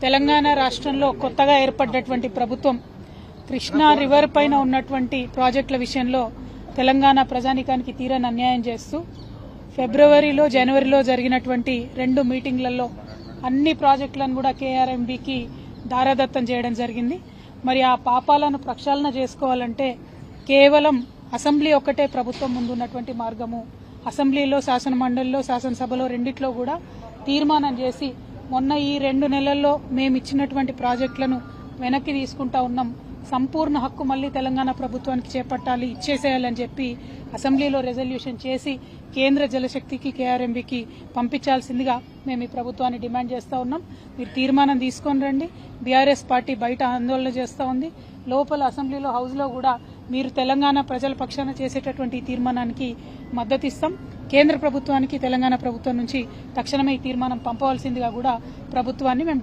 తెలంగాణ రాష్ట్రంలో కొత్తగా ఏర్పడ్డటువంటి ప్రభుత్వం కృష్ణా రివర్ పైన ఉన్నటువంటి ప్రాజెక్టుల విషయంలో తెలంగాణ ప్రజానీకానికి తీరని అన్యాయం చేస్తూ ఫిబ్రవరిలో జనవరిలో జరిగినటువంటి 2 మీటింగ్లలో అన్ని ప్రాజెక్టులను కూడా కేఆర్ఎంబీకి దారాదత్తం చేయడం జరిగింది. మరి ఆ పాపాలను ప్రక్షాళన చేసుకోవాలంటే కేవలం అసెంబ్లీ ఒక్కటే ప్రభుత్వం ముందున్నటువంటి మార్గము. అసెంబ్లీలో, శాసనమండలిలో, శాసనసభలో రెండిట్లో కూడా తీర్మానం చేసి మొన్న ఈ 2 నెలల్లో మేము ఇచ్చినటువంటి ప్రాజెక్టులను వెనక్కి తీసుకుంటా ఉన్నాం, సంపూర్ణ హక్కు మళ్లీ తెలంగాణ ప్రభుత్వానికి చేపట్టాలి, ఇచ్చేసేయాలని చెప్పి అసెంబ్లీలో రెజల్యూషన్ చేసి కేంద్ర జలశక్తికి, కేఆర్ఎంబీకి పంపించాల్సిందిగా మేము ఈ ప్రభుత్వాన్ని డిమాండ్ చేస్తూ ఉన్నాం. మీరు తీర్మానం తీసుకొని రండి. బీఆర్ఎస్ పార్టీ బయట ఆందోళన చేస్తూ ఉంది, లోపల అసెంబ్లీలో, హౌస్లో కూడా మీరు తెలంగాణ ప్రజల పక్షాన చేసేటటువంటి తీర్మానానికి మద్దతు ఇస్తాం. కేంద్ర ప్రభుత్వానికి తెలంగాణ ప్రభుత్వం నుంచి తక్షణమే ఈ తీర్మానం పంపవలసిందిగా కూడా ప్రభుత్వాన్ని మేము